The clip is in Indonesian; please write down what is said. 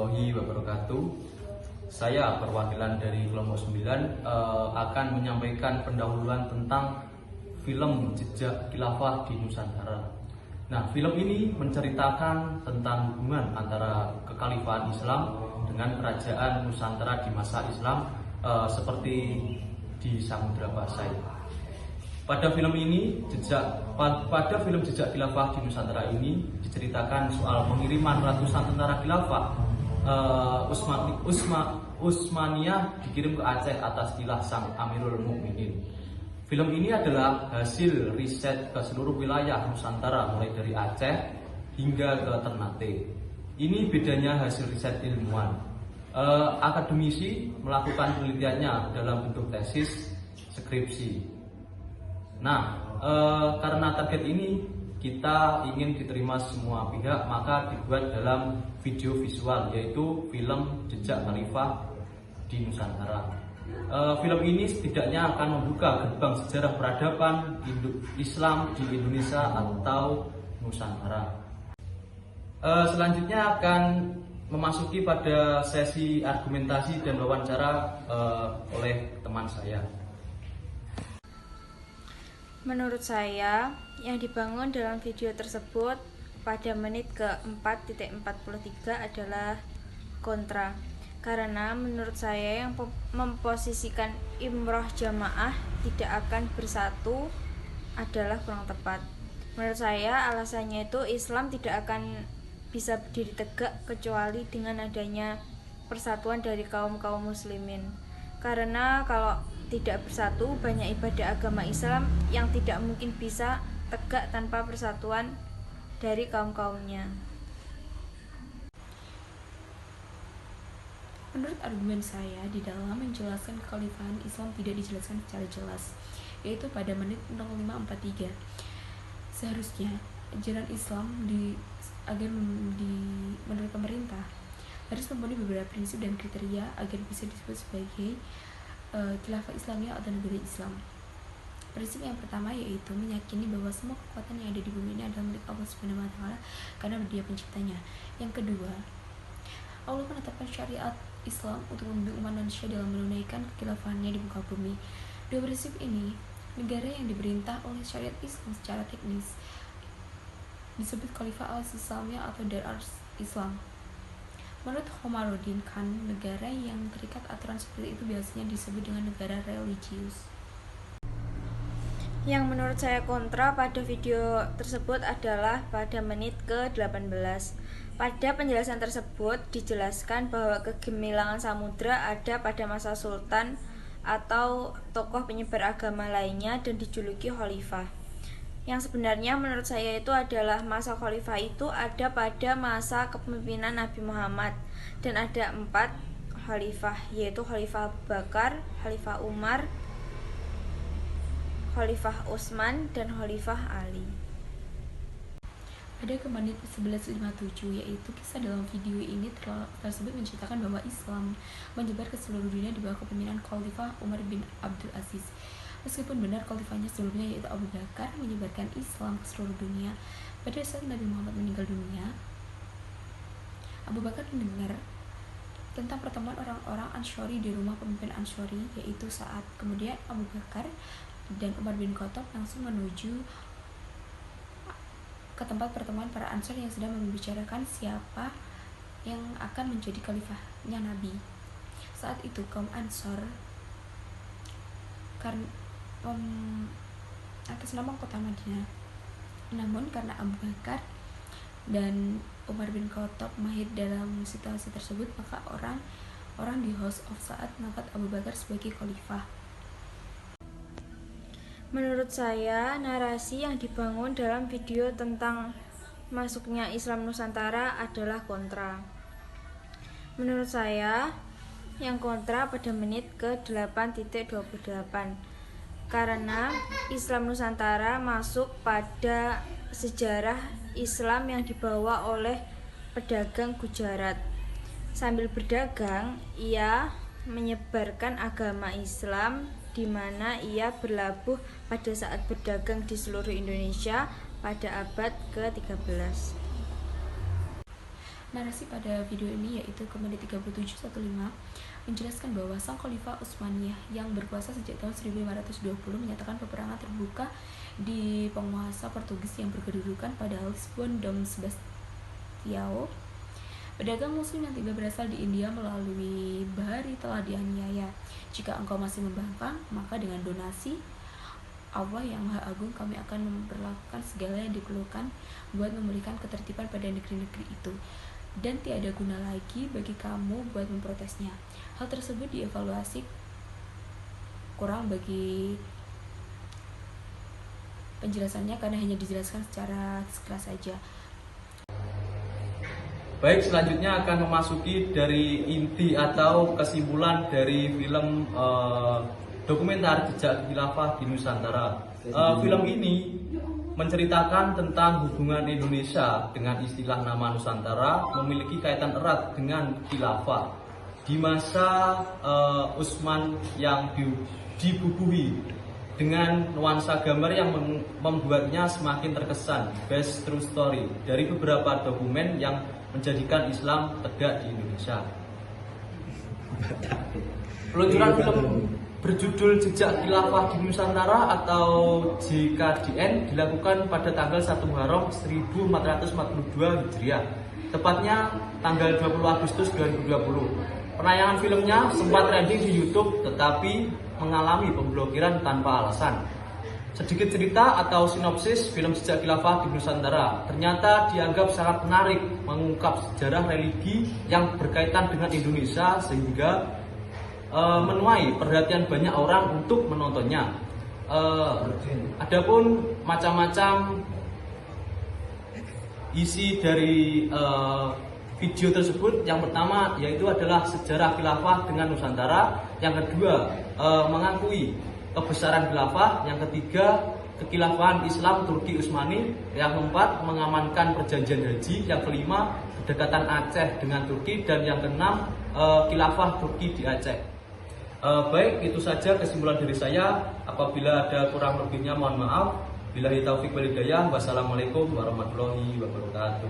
warahmatullahi wabarakatuh. Saya perwakilan dari kelompok 9 akan menyampaikan pendahuluan tentang film Jejak Khilafah di Nusantara. Nah, film ini menceritakan tentang hubungan antara kekhalifahan Islam dengan kerajaan Nusantara di masa Islam seperti di Samudra Pasai. Pada film Jejak Khilafah di Nusantara ini diceritakan soal pengiriman ratusan tentara khilafah Utsmaniyah dikirim ke Aceh atas tilah sang Amirul Mukminin. Film ini adalah hasil riset ke seluruh wilayah Nusantara mulai dari Aceh hingga ke Ternate. Ini bedanya hasil riset ilmuwan. Akademisi melakukan penelitiannya dalam bentuk tesis skripsi. Nah, karena target ini kita ingin diterima semua pihak, maka dibuat dalam video visual, yaitu film Jejak Khalifah di Nusantara. Film ini setidaknya akan membuka gerbang sejarah peradaban Islam di Indonesia atau Nusantara. Selanjutnya akan memasuki pada sesi argumentasi dan wawancara oleh teman saya. Menurut saya, yang dibangun dalam video tersebut pada menit ke-4.43 adalah kontra. Karena menurut saya yang memposisikan imroh jamaah tidak akan bersatu adalah kurang tepat. Menurut saya alasannya itu Islam tidak akan bisa berdiri tegak kecuali dengan adanya persatuan dari kaum-kaum muslimin. Karena kalau tidak bersatu, banyak ibadah agama Islam yang tidak mungkin bisa tegak tanpa persatuan dari kaum-kaumnya. Menurut argumen saya, di dalam menjelaskan kekhalifahan Islam tidak dijelaskan secara jelas, yaitu pada menit 05.43. Seharusnya ajaran Islam menurut pemerintah harus memenuhi beberapa prinsip dan kriteria agar bisa disebut sebagai khilafah Islamiyah atau negara Islam. Prinsip yang pertama yaitu meyakini bahwa semua kekuatan yang ada di bumi ini adalah milik Allah Subhanahu wa taala karena Dia penciptanya. Yang kedua, Allah menetapkan syariat Islam untuk membimbing umat manusia dalam menunaikan kekhilafahannya di muka bumi. Dua prinsip ini, negara yang diperintah oleh syariat Islam secara teknis disebut Khalifah al-Islamiyah atau Dar al-Islam. Menurut Khomaruddin Khan, negara yang terikat aturan seperti itu biasanya disebut dengan negara religius. Yang menurut saya kontra pada video tersebut adalah pada menit ke-18. Pada penjelasan tersebut dijelaskan bahwa kegemilangan samudra ada pada masa sultan atau tokoh penyebar agama lainnya dan dijuluki khalifah. Yang sebenarnya menurut saya itu adalah masa khalifah itu ada pada masa kepemimpinan Nabi Muhammad dan ada 4 khalifah, yaitu Khalifah Abu Bakar, Khalifah Umar, Khalifah Utsman, dan Khalifah Ali. Pada ke menit 11.57, yaitu kisah dalam video ini tersebut menceritakan bahwa Islam menyebar ke seluruh dunia di bawah kepemimpinan Khalifah Umar bin Abdul Aziz. Meskipun benar khalifahnya sebelumnya yaitu Abu Bakar menyebarkan Islam ke seluruh dunia, pada saat Nabi Muhammad meninggal dunia, Abu Bakar mendengar tentang pertemuan orang-orang Ansyari di rumah pemimpin Ansyari, yaitu Sa'ad. Kemudian Abu Bakar dan Umar bin Khattab langsung menuju ke tempat pertemuan para Ansar yang sedang membicarakan siapa yang akan menjadi khalifahnya Nabi. Saat itu kaum Ansar atas nama kota Madinah. Namun karena Abu Bakar dan Umar bin Khattab mahir dalam situasi tersebut, maka orang di House of Sa'ad mengangkat Abu Bakar sebagai khalifah. Menurut saya, narasi yang dibangun dalam video tentang masuknya Islam Nusantara adalah kontra. Menurut saya, yang kontra pada menit ke-8.28. Karena Islam Nusantara masuk pada sejarah Islam yang dibawa oleh pedagang Gujarat. Sambil berdagang, ia menyebarkan agama Islam di mana ia berlabuh pada saat berdagang di seluruh Indonesia pada abad ke-13. Narasi pada video ini yaitu ke menit 37:15 menjelaskan bahwa sang Khalifah Utsmaniyah yang berkuasa sejak tahun 1520 menyatakan peperangan terbuka di penguasa Portugis yang berkedudukan pada Lisbon Dom Sebastião. Pedagang muslim yang tiba berasal di India melalui Bahari telah dianiaya. Jika engkau masih membangkang, maka dengan donasi Allah yang Maha Agung kami akan memperlakukan segala yang diperlukan buat memulihkan ketertiban pada negeri-negeri itu, dan tiada guna lagi bagi kamu buat memprotesnya. Hal tersebut dievaluasi kurang bagi penjelasannya karena hanya dijelaskan secara sekelas saja. Baik, selanjutnya akan memasuki dari inti atau kesimpulan dari film dokumenter Jejak Khilafah di Nusantara. Film ini menceritakan tentang hubungan Indonesia dengan istilah nama Nusantara memiliki kaitan erat dengan khilafah di masa Utsman yang dibubuhi dengan nuansa gambar yang membuatnya semakin terkesan based true story dari beberapa dokumen yang menjadikan Islam tegak di Indonesia. Peluncuran film berjudul Jejak Khilafah di Nusantara atau JKDN dilakukan pada tanggal 1 Muharram 1442 Hijriah, tepatnya tanggal 20 Agustus 2020. Penayangan filmnya sempat trending di YouTube tetapi mengalami pemblokiran tanpa alasan. Sedikit cerita atau sinopsis film Jejak Khilafah di Nusantara ternyata dianggap sangat menarik, mengungkap sejarah religi yang berkaitan dengan Indonesia sehingga menuai perhatian banyak orang untuk menontonnya. Adapun macam-macam isi dari video tersebut, yang pertama yaitu adalah sejarah khilafah dengan Nusantara, yang kedua mengakui kebesaran khilafah, yang ketiga kekhilafahan Islam Turki Utsmani, yang keempat mengamankan perjanjian haji, yang kelima kedekatan Aceh dengan Turki, dan yang keenam khilafah Turki di Aceh. Baik, itu saja kesimpulan dari saya. Apabila ada kurang lebihnya mohon maaf. Billahi taufik wal hidayah. Wassalamualaikum warahmatullahi wabarakatuh.